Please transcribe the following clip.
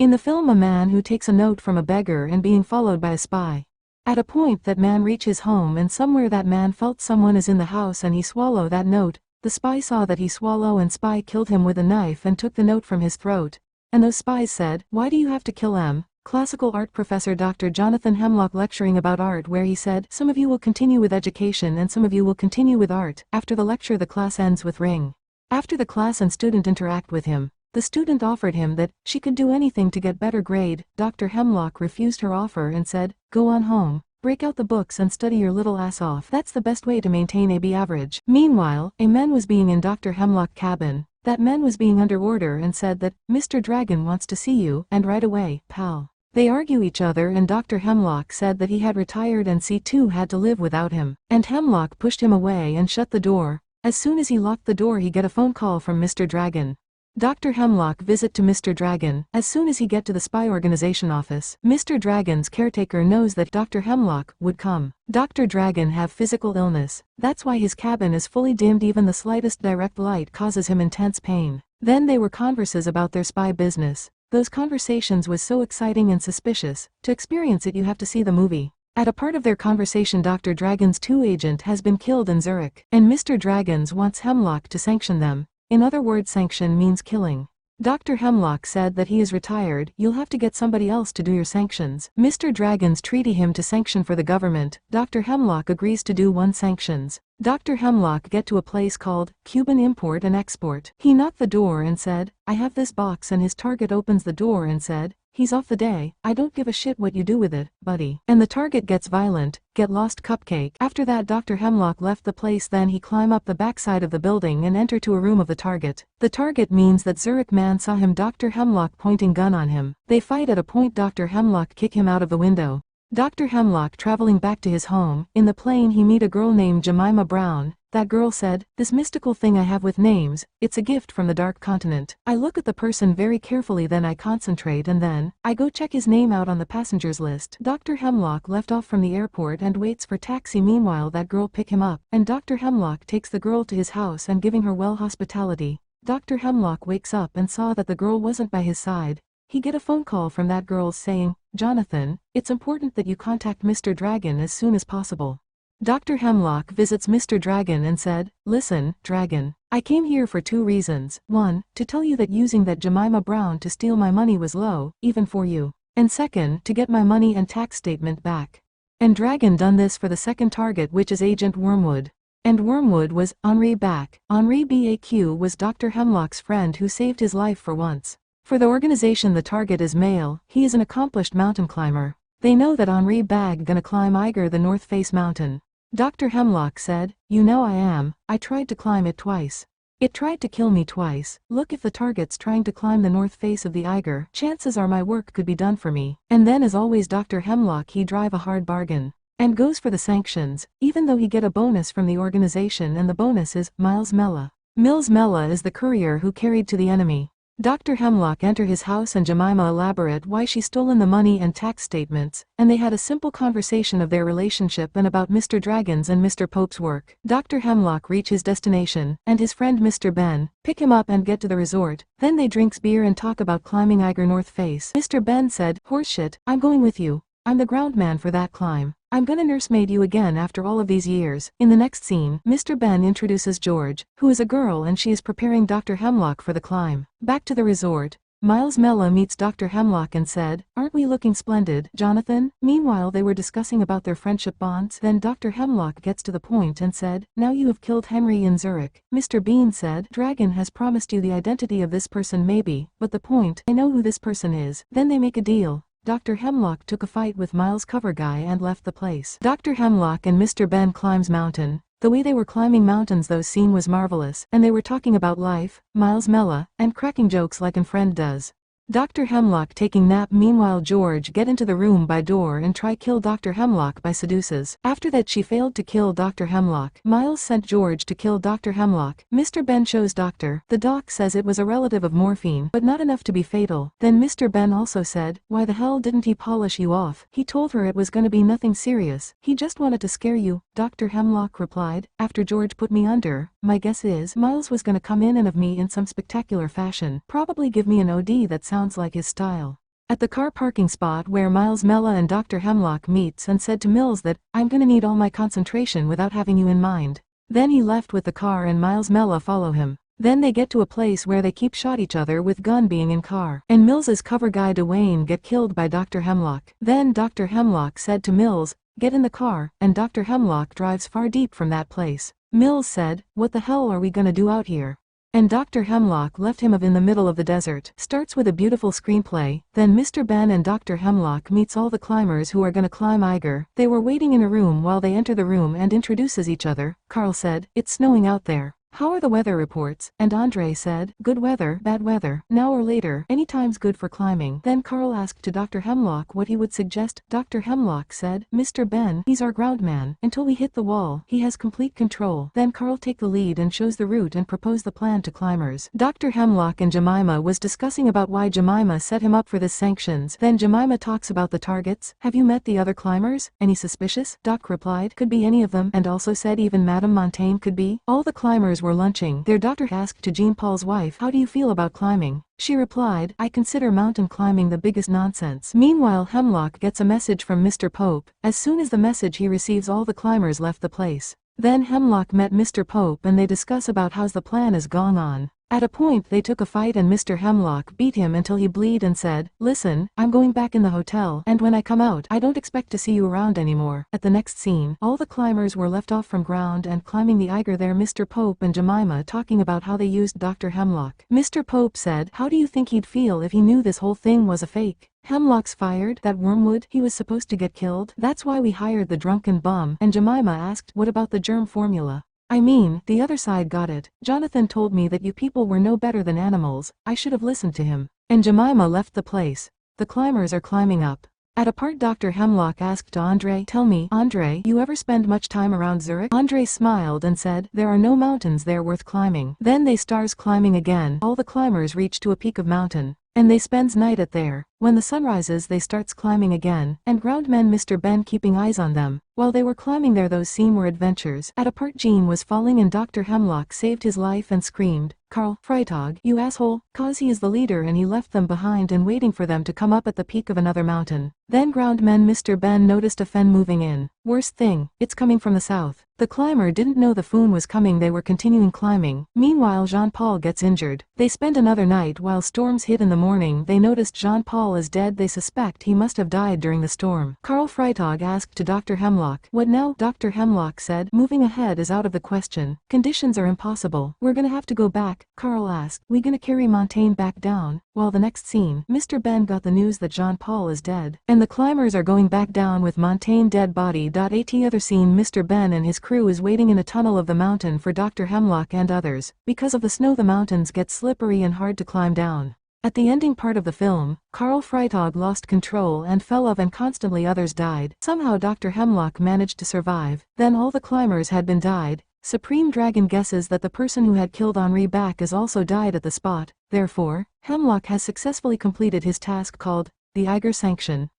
In the film, a man who takes a note from a beggar and being followed by a spy. At a point that man reach his home, and somewhere that man felt someone is in the house and he swallow that note. The spy saw that he swallow and spy killed him with a knife and took the note from his throat. And those spies said, "Why do you have to kill him?" Classical art professor Dr. Jonathan Hemlock lecturing about art, where he said, "Some of you will continue with education and some of you will continue with art." After the lecture, the class ends with ring. After the class and student interact with him, the student offered him that she could do anything to get better grade. Dr. Hemlock refused her offer and said, "Go on home. Break out the books and study your little ass off. That's the best way to maintain a B average." Meanwhile, a man was being in Dr. Hemlock cabin. That man was being under order and said that, "Mr. Dragon wants to see you, and right away, pal." They argue each other and Dr. Hemlock said that he had retired and C2 had to live without him. And Hemlock pushed him away and shut the door. As soon as he locked the door, he get a phone call from Mr. Dragon. Dr. Hemlock visit to Mr. Dragon. As soon as he get to the spy organization office, Mr. Dragon's caretaker knows that Dr. Hemlock would come. Dr. Dragon have physical illness. That's why his cabin is fully dimmed. Even the slightest direct light causes him intense pain. Then they were converses about their spy business. Those conversations was so exciting and suspicious. To experience it you have to see the movie. At a part of their conversation, Dr. Dragon's 2 agent has been killed in Zurich, and Mr. Dragons wants Hemlock to sanction them. In other words, sanction means killing. Dr. Hemlock said that he is retired. "You'll have to get somebody else to do your sanctions." Mr. Dragons treaty him to sanction for the government. Dr. Hemlock agrees to do 1 sanctions. Dr. Hemlock get to a place called Cuban Import and Export. He knocked the door and said, "I have this box," and his target opens the door and said, "He's off the day. I don't give a shit what you do with it, buddy." And the target gets violent, "Get lost, cupcake." After that, Dr. Hemlock left the place. Then he climb up the backside of the building and enter to a room of the target. The target means that Zurich man saw him. Dr. Hemlock pointing gun on him. They fight at a point. Dr. Hemlock kick him out of the window. Dr. Hemlock traveling back to his home. In the plane he meet a girl named Jemima Brown. That girl said, "This mystical thing I have with names, it's a gift from the dark continent. I look at the person very carefully, then I concentrate, and then I go check his name out on the passengers list." Dr. Hemlock left off from the airport and waits for taxi. Meanwhile that girl pick him up, and Dr. Hemlock takes the girl to his house and giving her well hospitality. Dr. Hemlock wakes up and saw that the girl wasn't by his side. He get a phone call from that girl saying, "Jonathan, it's important that you contact Mr. Dragon as soon as possible." Dr. Hemlock visits Mr. Dragon and said, "Listen, Dragon, I came here for 2 reasons. 1, to tell you that using that Jemima Brown to steal my money was low, even for you. And 2nd, to get my money and tax statement back." And Dragon done this for the 2nd target, which is Agent Wormwood. And Wormwood was Henri Back. Henri Baq was Dr. Hemlock's friend who saved his life for once. For the organization, the target is male. He is an accomplished mountain climber. They know that Henri Bag gonna climb Eiger the North Face mountain. Dr. Hemlock said, "You know I am. I tried to climb it twice. It tried to kill me twice. Look, if the target's trying to climb the north face of the Eiger, chances are my work could be done for me." And then, as always, Dr. Hemlock he drive a hard bargain. And goes for the sanctions, even though he get a bonus from the organization, and the bonus is Miles Mella. Mills Mella is the courier who carried to the enemy. Dr. Hemlock enter his house and Jemima elaborate why she stolen the money and tax statements, and they had a simple conversation of their relationship and about Mr. Dragon's and Mr. Pope's work. Dr. Hemlock reach his destination, and his friend Mr. Ben pick him up and get to the resort. Then they drinks beer and talk about climbing Eiger North Face. Mr. Ben said, "Horseshit, I'm going with you. I'm the ground man for that climb. I'm gonna nursemaid you again after all of these years." In the next scene, Mr. Ben introduces George, who is a girl, and she is preparing Dr. Hemlock for the climb. Back to the resort, Miles Mella meets Dr. Hemlock and said, "Aren't we looking splendid, Jonathan?" Meanwhile they were discussing about their friendship bonds. Then Dr. Hemlock gets to the point and said, "Now you have killed Henry in Zurich." Mr. Bean said, "Dragon has promised you the identity of this person maybe, but the point, I know who this person is." Then they make a deal. Dr. Hemlock took a fight with Miles' cover guy and left the place. Dr. Hemlock and Mr. Ben climbs mountain. The way they were climbing mountains, those scene was marvelous, and they were talking about life, Miles Mella, and cracking jokes like a friend does. Dr. Hemlock taking nap. Meanwhile George get into the room by door and try kill Dr. Hemlock by seduces. After that she failed to kill Dr. Hemlock. Miles sent George to kill Dr. Hemlock. Mr. Ben shows Doctor. The doc says it was a relative of morphine, but not enough to be fatal. Then Mr. Ben also said, "Why the hell didn't he polish you off? He told her it was gonna be nothing serious. He just wanted to scare you." Dr. Hemlock replied, "After George put me under, my guess is Miles was gonna come in and of me in some spectacular fashion. Probably give me an OD that sounds like his style." at the car parking spot where Miles Mella and Dr. Hemlock meets and said to Mills that, "I'm gonna need all my concentration without having you in mind." Then he left with the car and Miles Mella follow him. Then they get to a place where they keep shot each other with gun being in car. And Mills's cover guy Dwayne get killed by Dr. Hemlock. Then Dr. Hemlock said to Mills, "Get in the car," and Dr. Hemlock drives far deep from that place. Mills said, "What the hell are we gonna do out here?" And Dr. Hemlock left him in the middle of the desert. Starts with a beautiful screenplay. Then Mr. Ben and Dr. Hemlock meets all the climbers who are gonna climb Eiger. They were waiting in a room while they enter the room and introduces each other. Carl said, "It's snowing out there. How are the weather reports?" And Andre said, "Good weather, bad weather, now or later, anytime's good for climbing." Then Carl asked to Dr. Hemlock what he would suggest. Dr. Hemlock said, "Mr. Ben, he's our ground man. Until we hit the wall, he has complete control." Then Carl take the lead and shows the route and propose the plan to climbers. Dr. Hemlock and Jemima was discussing about why Jemima set him up for this sanctions. Then Jemima talks about the targets. "Have you met the other climbers? Any suspicious?" Doc replied, "Could be any of them," and also said even Madame Montaigne could be. All the climbers were lunching. Their doctor asked to Jean Paul's wife, "How do you feel about climbing?" She replied, "I consider mountain climbing the biggest nonsense." Meanwhile, Hemlock gets a message from Mr. Pope. As soon as the message he receives, all the climbers left the place. Then Hemlock met Mr. Pope and they discuss about how's the plan is going on. At a point they took a fight and Mr. Hemlock beat him until he bleed and said, "Listen, I'm going back in the hotel, and when I come out I don't expect to see you around anymore." At the next scene, all the climbers were left off from ground and climbing the Eiger. There Mr. Pope and Jemima talking about how they used Dr. Hemlock. Mr. Pope said, "How do you think he'd feel if he knew this whole thing was a fake? Hemlock's fired, that wormwood, he was supposed to get killed. That's why we hired the drunken bum." And Jemima asked, "What about the germ formula? I mean, the other side got it. Jonathan told me that you people were no better than animals. I should have listened to him." And Jemima left the place. The climbers are climbing up. At a part Dr. Hemlock asked to Andre, "Tell me, Andre, you ever spend much time around Zurich?" Andre smiled and said, "There are no mountains there worth climbing." Then they stars climbing again. All the climbers reach to a peak of mountain. And they spends night at there. When the sun rises they starts climbing again, and groundman Mr. Ben keeping eyes on them. While they were climbing there those scene were adventures. At a part Jean was falling and Dr. Hemlock saved his life and screamed, "Carl, Freitag, you asshole," cause he is the leader and he left them behind and waiting for them to come up at the peak of another mountain. Then groundman Mr. Ben noticed a fen moving in. Worst thing, it's coming from the south. The climber didn't know the foon was coming. They were continuing climbing. Meanwhile Jean-Paul gets injured. They spend another night while storms hit. In the morning they noticed Jean-Paul is dead. They suspect he must have died during the storm. Carl Freitag asked to Dr. Hemlock, "What now?" Dr. Hemlock said, "Moving ahead is out of the question. Conditions are impossible. We're gonna have to go back." Carl asked, "We gonna carry Montaigne back down?" While the next scene, Mr. Ben got the news that Jean-Paul is dead. And the climbers are going back down with Montaigne dead body. At other scene, Mr. Ben and his crew is waiting in a tunnel of the mountain for Dr. Hemlock and others. Because of the snow the mountains get slippery and hard to climb down. At the ending part of the film, Carl Freitag lost control and fell off and constantly others died. Somehow Dr. Hemlock managed to survive. Then all the climbers had been died. Supreme Dragon guesses that the person who had killed Henri back has also died at the spot. Therefore, Hemlock has successfully completed his task called the Eiger Sanction.